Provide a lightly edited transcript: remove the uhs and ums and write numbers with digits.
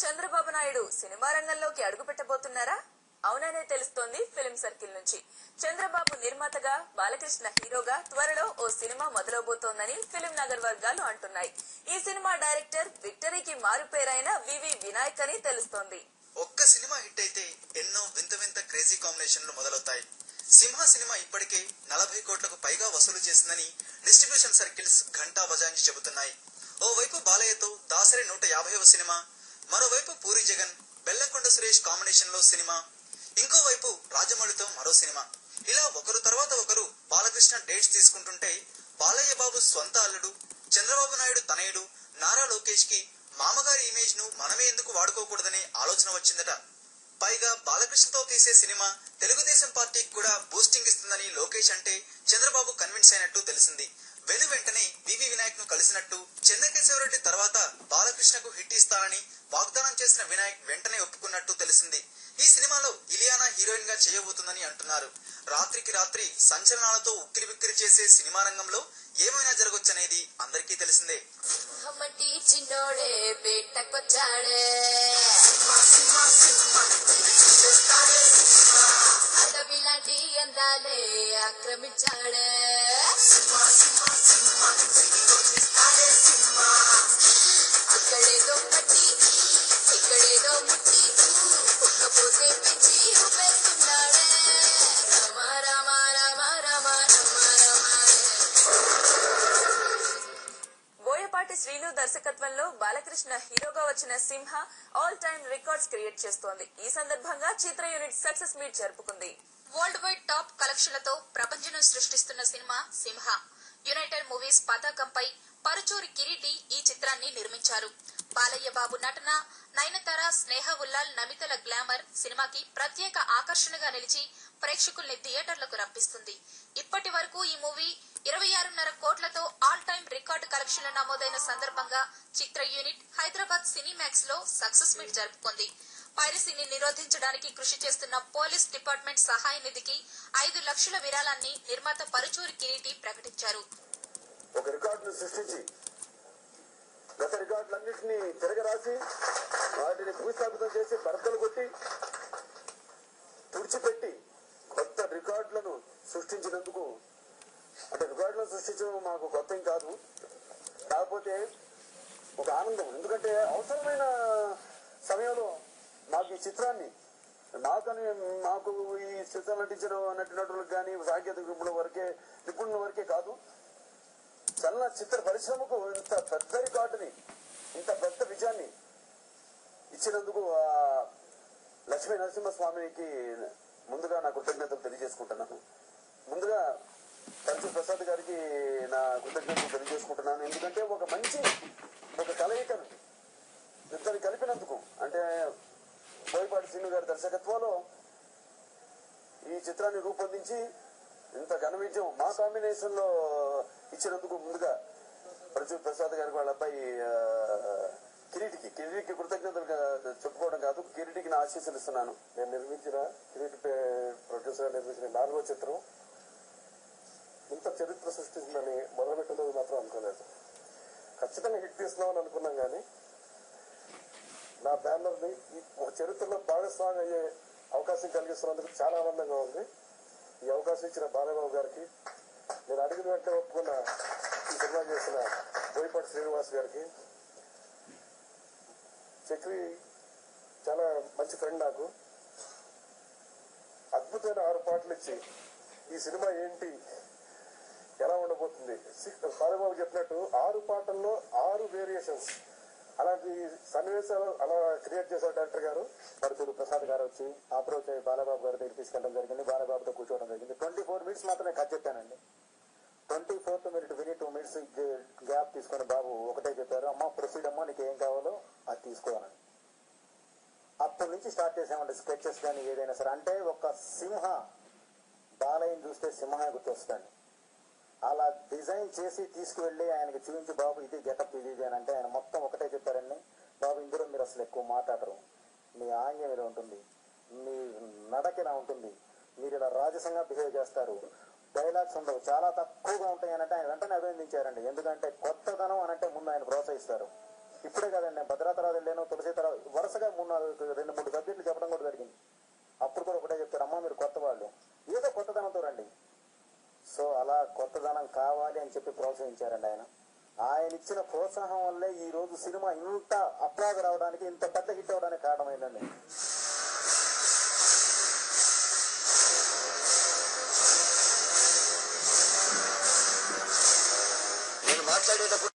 Chandrababu Naidu cinema రంగంలోకి అడుగుపెట్టబోతున్నారా? అవుననే తెలుస్తోంది ఫిల్మ్ సర్కిల్ నుంచి. చంద్రబాబు నిర్మాతగా, బాలకృష్ణ హీరోగా త్వరలో ఓ సినిమా మొదలవబోతోందని ఫిల్మ్ నగర్ వర్గాలు అంటున్నాయి. ఈ సినిమా డైరెక్టర్ విక్టరీకి మారుపేరైన వివి వినాయక్ అని తెలుస్తోంది. ఒక్క సినిమా హిట్ అయితే ఎన్నో వింత వింత క్రేజీ కాంబినేషన్లు మొదలవుతాయి. సింహ సినిమా ఇప్పటికే 40 కోట్లకు పైగా వసూలు చేసిందని డిస్ట్రిబ్యూషన్ సర్కిల్స్ ఘంటా బజాయించి చెబుతున్నాయి. ఓవైపు బాలయ్యతో దాసరి 150వ సినిమా, మరోవైపు పూరి జగన్, బెల్లంకొండ సురేష్ కాంబినేషన్ లో సినిమా, ఇంకోవైపు రాజమౌళితో మరో సినిమా. ఇలా ఒకరు తర్వాత ఒకరు బాలకృష్ణ డేట్స్ తీసుకుంటుంటే, బాలయ్య బాబు స్వంత అల్లుడు, చంద్రబాబు నాయుడు తనయుడు నారా లోకేష్ కి మామగారి ఇమేజ్ ను మనమే ఎందుకు వాడుకోకూడదనే ఆలోచన వచ్చిందట. పైగా బాలకృష్ణతో తీసే సినిమా తెలుగుదేశం పార్టీకి కూడా బూస్టింగ్ ఇస్తుందని లోకేష్ అంటే చంద్రబాబు కన్విన్స్ అయినట్టు తెలిసింది. వెంటనే వివి వినాయక్ ను కలిసినట్టు, చెన్నకేశవరెడ్డి తర్వాత బాలకృష్ణకు హిట్ ఇస్తానని వాగ్దానం చేసిన వినాయక్ వెంటనే ఒప్పుకున్నట్టు తెలిసింది. ఈ సినిమాలో ఇలియానా హీరోయిన్ గా చేయబోతుందని అంటున్నారు. రాత్రికి రాత్రి సంచలనాలతో ఉక్కిరిబిక్కిరి చేసే సినిమా రంగంలో ఏమైనా జరగొచ్చనేది అందరికీ తెలిసిందే. ఆక్రమించాడే అక్కడేదో పట్టి ఇక్కడేదో ముట్టి ఒక్కపోతే పెంచి ఊపేస్తున్నాడే. రమ రమ రమ రమ రమ రమ. బోయపాటి శ్రీను దర్శకత్వంలో బాలకృష్ణ హీరోగా వచ్చిన Simha all time records create చేస్తోంది. ఈ సందర్భంగా చిత్ర యూనిట్ సక్సెస్ మీట్ జరుపుకుంది. వరల్డ్ వైడ్ టాప్ కలెక్షన్లతో ప్రపంచం సృష్టిస్తున్న సినిమా సింహ. యునైటెడ్ మూవీస్ పతాకంపై పరుచూరి కిరీటి ఈ చిత్రాన్ని నిర్మించారు. బాలయ్య బాబు నటన, నయనతార, స్నేహ ఉల్లాల్, నమితల గ్లామర్ సినిమాకి ప్రత్యేక ఆకర్షణగా నిలిచి ప్రేక్షకుల్ని థియేటర్లకు రప్పిస్తుంది. ఇప్పటి వరకు ఈ మూవీ 26.5 కోట్లతో ఆల్ టైమ్ రికార్డు కలెక్షన్లు నమోదైన సందర్భంగా చిత్ర యూనిట్ హైదరాబాద్ సినీమాక్స్ లో సక్సెస్ మీట్ జరుపుకుంది. పైరసీని నిరోధించడానికి కృషి చేస్తున్న పోలీస్ డిపార్ట్మెంట్ సహాయ నిధికి 5 లక్షల విరాళాన్ని నిర్మాత పరుచూరి కిరీటి ప్రకటించారు. ఒక రికార్డును సృష్టించి గత రికార్డులన్నింటినీ తిరగరాసి వాటిని భూస్థాపితం చేసి బరకలు కొట్టి తుడిచిపెట్టి కొత్త రికార్డులను సృష్టించినందుకు, అంటే రికార్డులను సృష్టించడం మాకు కొత్త ఏం కాదు, కాకపోతే ఒక ఆనందం. ఎందుకంటే అవసరమైన సమయంలో మాకు ఈ చిత్రాన్ని మాకు ఈ చిత్రం నటించిన నటులకు కానీ సాంకేతిక నిపుణుల వరకే కాదు, చలన చిత్ర పరిశ్రమకు ఇంత పెద్ద రికార్డుని, ఇంత పెద్ద విజయాన్ని ఇచ్చినందుకు లక్ష్మీ నరసింహస్వామికి ముందుగా నా కృతజ్ఞతలు తెలియజేసుకుంటున్నాను. ముందుగా పరుచూరి ప్రసాద్ గారికి నా కృతజ్ఞతలు తెలియజేసుకుంటున్నాను. ఎందుకంటే ఒక కలయికను ఇద్దరు కలిపినందుకు, అంటే బోయపాటి శ్రీను గారి దర్శకత్వంలో ఈ చిత్రాన్ని రూపొందించి ఇంత ఘన విజయం మా కాంబినేషన్ లో ఇచ్చినందుకు ముందుగా పరుచూరి ప్రసాద్ గారికి, వాళ్ళ అబ్బాయి కిరీటికి కృతజ్ఞతలు చెప్పుకోవడం కాదు, కిరీటికి నా ఆశీస్సులు ఇస్తున్నాను. నేను నిర్మించిన కిరీటి ప్రొడ్యూసర్ నిర్మించిన 4వ చిత్రం ఇంత చరిత్ర సృష్టిస్తుందని మొదలుపెట్టినది మాత్రం అనుకోలేదు. ఖచ్చితంగా హిట్ తీస్తున్నామని అనుకున్నాం, కానీ నా బ్యానర్ ని ఒక చరిత్రలో భాగస్వామి అయ్యే అవకాశం కలిగిస్తున్నందుకు చాలా ఆనందంగా ఉంది. ఈ అవకాశం ఇచ్చిన బాలయ్యబాబు గారికి, నేను అడిగిన వెంటనే ఒప్పుకున్న ఈ సినిమా చేసిన బోయపాటి శ్రీనివాస్ గారికి, చక్రి చాలా మంచి ఫ్రెండ్ నాకు, అద్భుతమైన 6 పాటలు ఇచ్చి ఈ సినిమా ఏంటి ఎలా ఉండబోతుంది, బాలయ్యబాబు చెప్పినట్టు 6 పాటల్లో 6 వేరియేషన్స్, అలాంటి సన్నివేశాలు అలా క్రియేట్ చేశారు డైరెక్టర్ గారు. పరుచూరి ప్రసాద్ గారు వచ్చి అప్రోచ్ అయ్యి బాలబాబు గారి దగ్గర తీసుకెళ్ళడం జరిగింది. బాలబాబుతో కూర్చోవడం జరిగింది. 24 మినిట్స్ మాత్రమే కట్ చెప్పానండి. 24th మినిట్ విని 2 మినిట్స్ గ్యాప్ తీసుకొని బాబు ఒకటే చెప్పారు, అమ్మ ప్రొసీడ్ అమ్మా, నీకు ఏం కావాలో అది తీసుకోవాలని. అప్పటి నుంచి స్టార్ట్ చేసామండి స్కెచెస్ కానీ ఏదైనా సరే. అంటే ఒక సింహ, బాలయ్యని చూస్తే సింహమే గుర్తొస్తుంది. అలా డిజైన్ చేసి తీసుకువెళ్ళి ఆయనకి చూపించి, బాబు ఇది గెటప్ ఇది అని అంటే ఆయన మొత్తం ఒకటే చెప్పారండి, బాబు ఇందులో మీరు అసలు ఎక్కువ మాట్లాడరు, మీ ఆంగ్యం ఇలా ఉంటుంది, మీ నడక ఇలా ఉంటుంది, మీరు ఇలా రాజసంగా బిహేవ్ చేస్తారు, డైలాగ్స్ ఉండవు, చాలా తక్కువగా ఉంటాయి అని అంటే ఆయన వెంటనే అభినందించారండి. ఎందుకంటే కొత్తదనం అనంటే ముందు ఆయన ప్రోత్సహిస్తారు. ఇప్పుడే కదండి భద్రాతరావు వెళ్ళాను, తులసీతరావు వరుసగా 2-3 సబ్జెక్టులు చెప్పడం కూడా జరిగింది. అప్పుడు కూడా ఒకటే చెప్తారు, అమ్మ మీరు కొత్త వాళ్ళు ఏదో కొత్తదనంతో రండి. సో అలా కొత్తదనం కావాలి అని చెప్పి ప్రోత్సహించారండి ఆయన. ఆయన ఇచ్చిన ప్రోత్సాహం వల్లే ఈ రోజు సినిమా ఇంత అప్లాజ్ రావడానికి, ఇంత పెద్ద హిట్ అవడానికి కారణమైందండి. నేను మాట్లాడేటప్పుడు